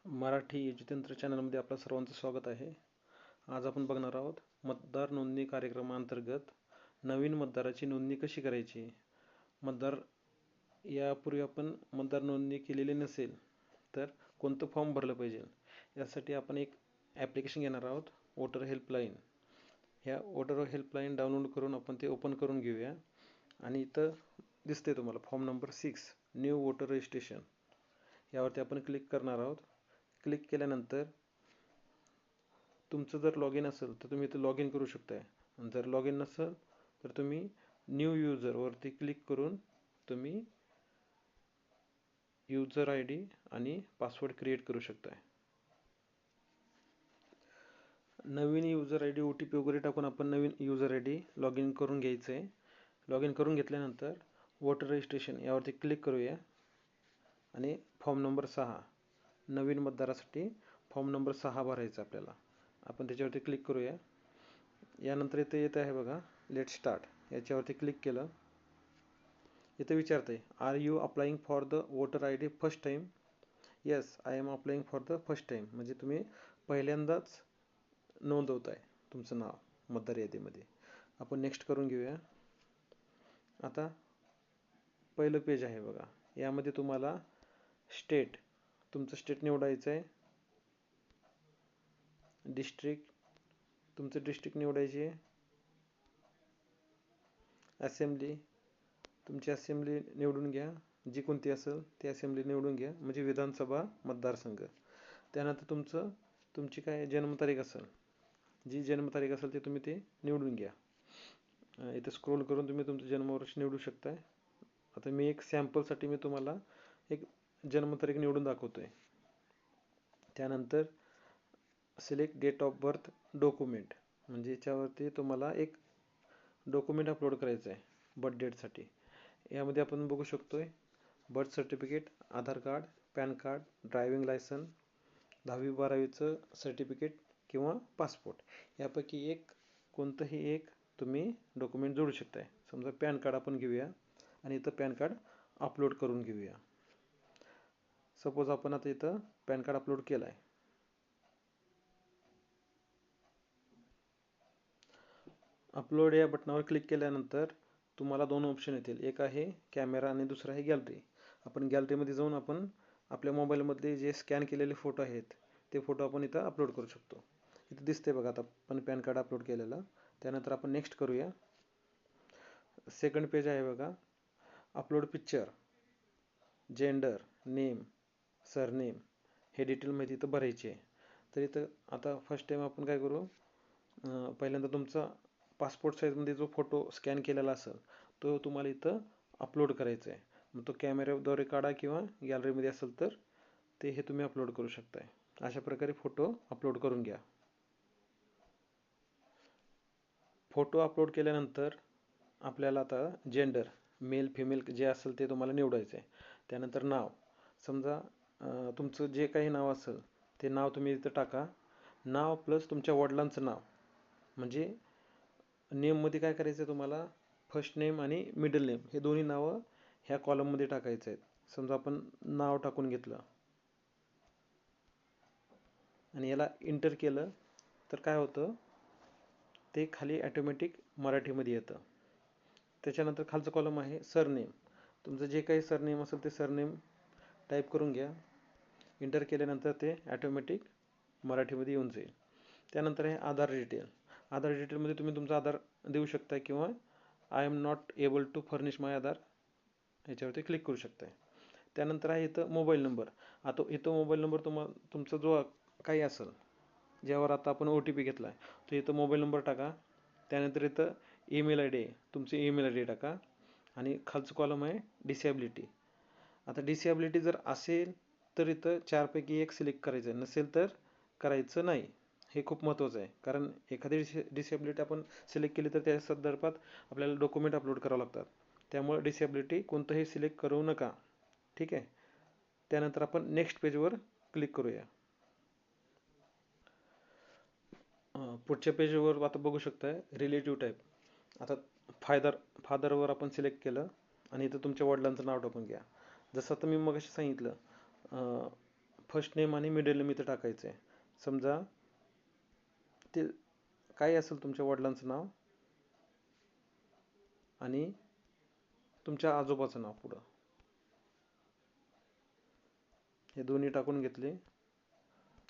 मराठी युजतंत्र चॅनलमध्ये आपलं सर्वांचं स्वागत आहे. आज आपण बघणार आहोत मतदार नोंदणी कार्यक्रमाअंतर्गत नवीन मतदाराची नोंदणी कशी करायची. मतदार यापूर्वी आपण मतदार नोंदणी केलेली नसेल तर कोणतं फॉर्म भरलं पाहिजे यासाठी आपण एक ॲप्लिकेशन घेणार आहोत, वोटर हेल्पलाईन. ह्या वोटर हेल्पलाईन डाउनलोड करून आपण ते ओपन करून घेऊया. आणि इथं दिसते तुम्हाला form number 6 new voter registration, यावरती आपण क्लिक करणार आहोत. क्लिक केल्यानंतर तुमचं जर लॉग इन असेल तर तुम्ही इथं लॉग इन करू शकताय, आणि जर लॉग इन नसेल तर तुम्ही न्यू यूजरवरती क्लिक करून तुम्ही यूजर आय डी आणि पासवर्ड क्रिएट करू शकताय. नवीन यूजर आय डी OTP वगैरे टाकून आपण नवीन user I D log in करून घ्यायचं आहे. लॉग इन करून घेतल्यानंतर वोटर रजिस्ट्रेशन यावरती क्लिक करूया आणि फॉर्म नंबर 6 नवीन मतदारासाठी फॉर्म नंबर 6 भरायचा आपल्याला. आपण त्याच्यावरती क्लिक करूया. यानंतर इथे येत आहे बघा लेट स्टार्ट, याच्यावरती क्लिक केलं. इथे विचारतंय are you applying for the voter I D first time. Yes I am applying for the first time, म्हणजे तुम्ही पहिल्यांदाच नोंदवताय तुमचं नाव मतदार यादीमध्ये. आपण नेक्स्ट करून घेऊया. आता पहिलं पेज आहे बघा, यामध्ये तुम्हाला स्टेट, तुमचं स्टेट निवडायचं आहे. डिस्ट्रिक्ट, तुमचं डिस्ट्रिक्ट निवडायची आहे. असेंब्ली, तुमची असेंब्ली निवडून घ्या, जी कोणती असेल ती असेंब्ली निवडून घ्या, म्हणजे विधानसभा मतदारसंघ. त्यानंतर तुमची काय जन्मतारीख असेल, जी जन्मतारीख असेल ते तुम्ही ते निवडून घ्या. इथे स्क्रोल करून तुम्ही तुमचं जन्मवर्ष निवडू शकताय. आता मी एक सॅम्पलसाठी मी तुम्हाला एक जन्मतारीख निवडून दाखवतोय. त्यानंतर select date of birth document, म्हणजे याच्यावरती तुम्हाला एक डॉक्युमेंट अपलोड करायचं आहे बर्थ डेटसाठी. यामध्ये आपण बघू शकतोय birth certificate, Aadhaar card, PAN card, driving licence, 10वी-12वीचं सर्टिफिकेट किंवा पासपोर्ट, यापैकी एक कोणतंही एक तुम्ही डॉक्युमेंट जोडू शकताय. समजा पॅन कार्ड आपण घेऊया आणि इथं पॅन कार्ड अपलोड करून घेऊया. सपोज आपण आता इथं पॅन कार्ड अपलोड केलं आहे. अपलोड या बटनावर क्लिक केल्यानंतर तुम्हाला दोन ऑप्शन येतील, एक आहे कॅमेरा आणि दुसरा आहे गॅलरी. आपण गॅलरीमध्ये जाऊन आपण आपल्या मोबाईलमध्ये जे स्कॅन केलेले फोटो आहेत ते फोटो आपण इथं अपलोड करू शकतो. इथं दिसते बघा आता आपण पॅन कार्ड अपलोड केलेलं. त्यानंतर आपण नेक्स्ट करूया. सेकंड पेज आहे बघा, upload picture, gender, name, surname, हे डिटेल माहिती इथं भरायची आहे. तर इथं आता फर्स्ट टाइम आपण काय करू, पहिल्यांदा तुमचा पासपोर्ट साईजमध्ये जो फोटो स्कॅन केलेला असेल तो तुम्हाला इथं अपलोड करायचा आहे. मग तो कॅमेऱ्याद्वारे काढा किंवा गॅलरीमध्ये असेल तर ते हे तुम्ही अपलोड करू शकताय. अशा प्रकारे फोटो अपलोड करून घ्या. फोटो अपलोड केल्यानंतर आपल्याला आता जेंडर, मेल फिमेल जे असेल ते तुम्हाला निवडायचं आहे. त्यानंतर नाव, समजा तुमचं जे काही नाव असेल ते नाव तुम्ही इथं टाका. नाव प्लस तुमच्या वडिलांचं नाव, म्हणजे नेममध्ये काय करायचं आहे तुम्हाला, फर्स्ट नेम आणि मिडल नेम हे दोन्ही नावं ह्या कॉलममध्ये टाकायचं आहेत. समजा आपण नाव टाकून घेतलं आणि याला इंटर केलं तर काय होतं, ते खाली ॲटोमॅटिक मराठीमध्ये येतं. त्याच्यानंतर खालचं कॉलम आहे सरनेम, तुमचं जे काही सरनेम असेल ते सरनेम टाईप करून घ्या. इंटर केल्यानंतर ते ॲटोमॅटिक मराठीमध्ये येऊन जाईल. त्यानंतर आहे आधार डिटेल. आधार डिटेलमध्ये तुम्ही तुमचा आधार देऊ शकता किंवा I am not able to furnish my Aadhaar याच्यावरती क्लिक करू शकताय. त्यानंतर आहे इथं मोबाईल नंबर. आता इथं मोबाईल नंबर तुमचा जो काही असेल, ज्यावर आता आपण OTP घेतला आहे तो इथं मोबाईल नंबर टाका. त्यानंतर इथं ईमेल आय डी आहे, तुमची ईमेल आय डी टाका. आणि खालचं कॉलम आहे डिसेबिलिटी. आता डिसेबिलिटी जर असेल तर इथं 4 पैकी 1 सिलेक्ट करायचं आहे, नसेल तर करायचं नाही. हे खूप महत्त्वाचं आहे, कारण एखादी डिसेबिलिटी आपण सिलेक्ट केली तर त्या संदर्भात आपल्याला डॉक्युमेंट अपलोड करावं लागतात. त्यामुळे डिसेबिलिटी कोणतंही सिलेक्ट करू नका. ठीक आहे. त्यानंतर आपण नेक्स्ट पेजवर क्लिक करूया. पुढच्या पेजवर आता बघू शकताय रिलेटिव्ह टाईप. आता फादरवर आपण सिलेक्ट केलं आणि इथं तुमच्या वडिलांचं नाव टाकून घ्या. जसं आता मी मगाशी सांगितलं, फर्स्ट नेम आणि मिडल नेम इथं टाकायचं आहे. समजा ते काय असेल तुमच्या वडिलांचं नाव आणि तुमच्या आजोबाचं नाव पुढं, हे दोन्ही टाकून घेतले,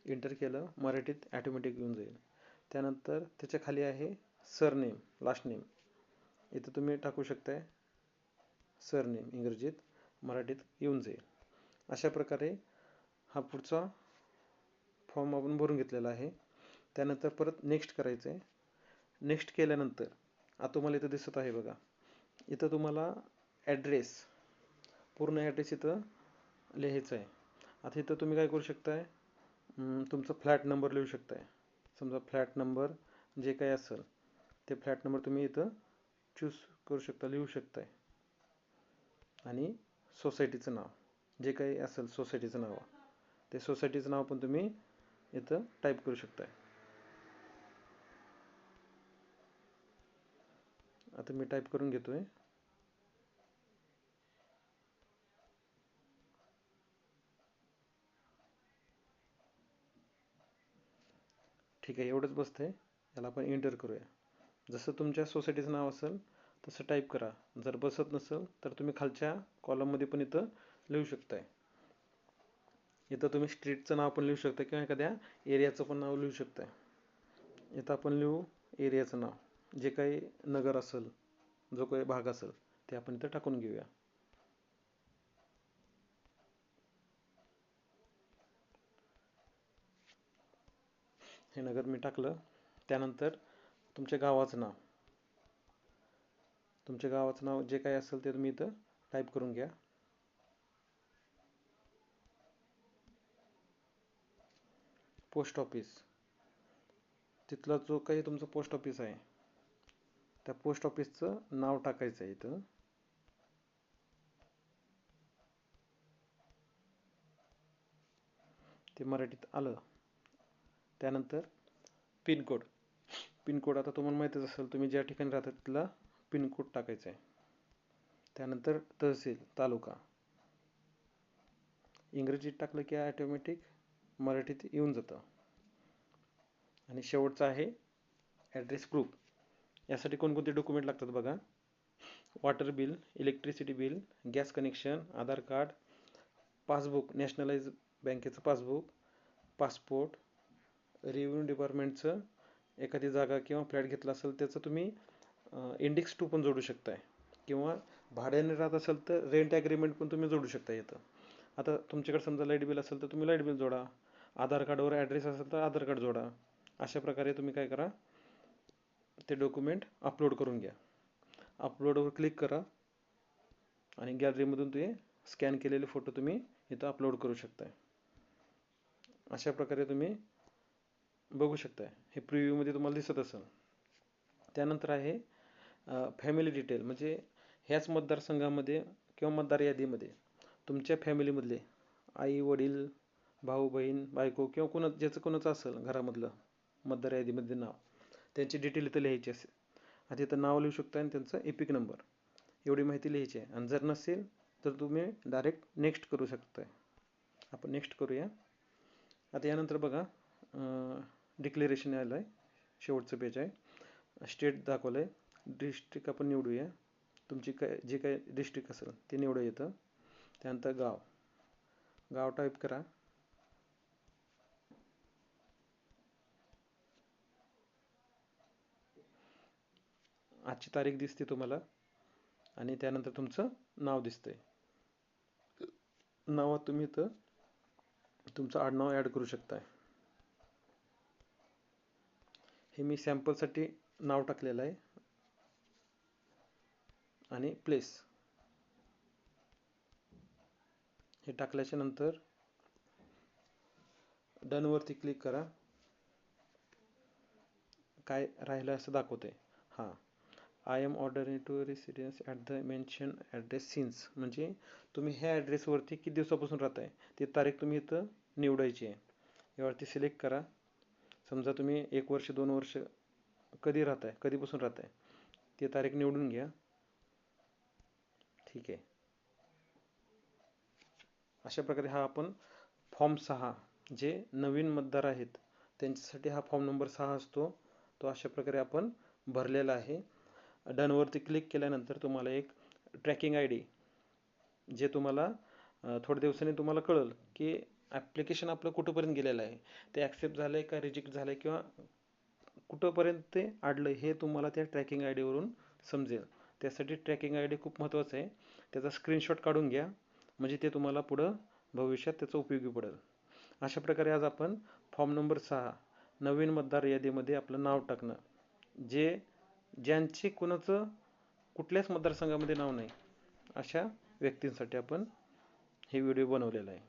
एंटर केलं, मराठीत ॲटोमॅटिक येऊन जाईल. त्यानंतर त्याच्या खाली आहे सरनेम, लास्ट नेम. इथं तुम्ही टाकू शकताय सरनेम, इंग्रजीत, मराठीत येऊन जाईल. अशा प्रकारे हा पुढचा फॉर्म आपण भरून घेतलेला आहे. त्यानंतर परत नेक्स्ट करायचं आहे. नेक्स्ट केल्यानंतर आता तुम्हाला इथं दिसत आहे बघा, इथं तुम्हाला ॲड्रेस, पूर्ण ॲड्रेस इथं लिहायचं आहे. आता इथं तुम्ही काय करू शकताय, तुमचा फ्लॅट नंबर लिहू शकताय. समजा फ्लॅट नंबर जे काही असेल ते फ्लॅट नंबर तुम्ही इथं चूज करू शकता, लिहू शकताय. आणि सोसायटीचं नाव जे काही असेल, सोसायटीचं नाव, ते सोसायटीचं नाव पण तुम्ही इथं टाईप करू शकताय. आता मी टाईप करून घेतोय. ठीक आहे, एवढंच बसतंय. याला आपण एंटर करूया. जसं तुमच्या सोसायटीचं नाव असेल तसं टाईप करा. जर बसत नसेल तर तुम्ही खालच्या कॉलममध्ये पण इथं लिहू शकताय. इथं तुम्ही स्ट्रीटचं नाव पण लिहू शकता किंवा एखाद्या एरियाचं पण नाव लिहू शकताय. इथं आपण लिहू एरियाचं नाव, जे काही नगर असेल, जो काही भाग असेल ते आपण इथं टाकून घेऊया. हे नगर मी टाकलं. त्यानंतर तुमच्या गावाचं नाव, तुमच्या गावाचं नाव जे काही असेल ते तुम्ही इथं टाईप करून घ्या. पोस्ट ऑफिस, तिथला जो काही तुमचं पोस्ट ऑफिस आहे त्या पोस्ट ऑफिसचं नाव टाकायचं आहे इथं. ते मराठीत आलं. त्यानंतर पिनकोड, पिनकोड आता तुम्हाला माहीतच असेल, तुम्ही ज्या ठिकाणी राहता तिथला पिनकोड टाकायचा आहे. त्यानंतर तहसील, तालुका, इंग्रजीत टाकलं की ॲटोमॅटिक मराठीत येऊन जातं. आणि शेवटचं आहे ॲड्रेस प्रूफ. यासाठी कोणकोणते डॉक्युमेंट लागतात बघा, water bill, electricity bill, gas connection, Aadhaar card, passbook, nationalise बँकेचं पासबुक, पासपोर्ट, रेव्हेन्यू डिपार्टमेंटचं एखादी जागा किंवा फ्लॅट घेतला असेल त्याचं तुम्ही इंडेक्स 2 पण जोडू शकताय, किंवा भाड्याने राहत असेल तर रेंट ॲग्रीमेंट पण तुम्ही जोडू शकता येतं. आता तुमच्याकडे समजा लाईट बिल असेल तर तुम्ही लाईट बिल जोडा, आधार कार्डवर ॲड्रेस असेल तर आधार कार्ड जोडा. अशा प्रकारे तुम्ही काय करा, ते डॉक्युमेंट अपलोड करून घ्या. अपलोडवर क्लिक करा आणि गॅलरीमधून ते स्कॅन केलेले फोटो तुम्ही इथं अपलोड करू शकताय. अशा प्रकारे तुम्ही बघू शकताय. हे प्रिव्ह्यूमध्ये तुम्हाला दिसत असेल. त्यानंतर आहे फॅमिली डिटेल, म्हणजे ह्याच मतदारसंघामध्ये किंवा मतदार यादीमध्ये तुमच्या फॅमिलीमधले आई वडील, भाऊ बहीण, बायको किंवा ज्याचं कोणाचं असेल घरामधलं मतदार यादीमध्ये नाव, त्यांची डिटेल इथं लिहायची असेल. आता इथं नाव लिहू शकता आणि त्यांचा एपिक नंबर, एवढी माहिती लिहायची आहे. आणि जर नसेल तर तुम्ही डायरेक्ट नेक्स्ट करू शकताय. आपण नेक्स्ट करूया. आता यानंतर बघा, डिक्लेरेशन आलं आहे, शेवटचं पेज आहे. स्टेट दाखवलं आहे, डिस्ट्रिक्ट आपण निवडूया. तुमची जे काय डिस्ट्रिक्ट असेल ते निवडू येतं. त्यानंतर गाव, गाव टाईप करा. आजची तारीख दिसते तुम्हाला आणि त्यानंतर तुमचं नाव दिसतंय. नावात तुम्ही इथं तुमचं आडनाव ॲड करू शकताय. हे मी सॅम्पलसाठी नाव टाकलेलं आहे. आणि प्लेस हे टाकल्याच्या नंतर डनवरती क्लिक करा. काय राहिलं असं दाखवतंय. हां, I am ordering to residence at the mention address since, म्हणजे तुम्ही ह्या ॲड्रेसवरती किती दिवसापासून राहताय ती तारीख तुम्ही इथं निवडायची आहे. यावरती सिलेक्ट करा. समजा तुम्ही 1 वर्ष 2 वर्ष कधी राहताय, कधीपासून राहताय ती तारीख निवडून घ्या. ठीक आहे. अशा प्रकारे हा आपण फॉर्म 6 जे नवीन मतदार आहेत त्यांच्यासाठी हा फॉर्म नंबर 6 असतो, तो अशा प्रकारे आपण भरलेला आहे. डनवरती क्लिक केल्यानंतर तुम्हाला एक ट्रॅकिंग आय डी जे तुम्हाला थोड्या दिवसांनी तुम्हाला कळेल की ॲप्लिकेशन आपलं कुठंपर्यंत गेलेलं आहे, ते ॲक्सेप्ट झालं आहे का रिजेक्ट झालं आहे किंवा कुठंपर्यंत ते अडलं हे तुम्हाला त्या ट्रॅकिंग आय डीवरून समजेल. त्यासाठी ट्रॅकिंग आय डी खूप महत्त्वाचं आहे. त्याचा स्क्रीनशॉट काढून घ्या, म्हणजे ते तुम्हाला पुढं भविष्यात त्याचा उपयोगी पडेल. अशा प्रकारे आज आपण फॉर्म नंबर 6 नवीन मतदार यादीमध्ये आपलं नाव टाकणं, ज्यांचे कुणाचं कुठल्याच मतदारसंघामध्ये नाव नाही अशा व्यक्तींसाठी आपण हे व्हिडिओ बनवलेला आहे.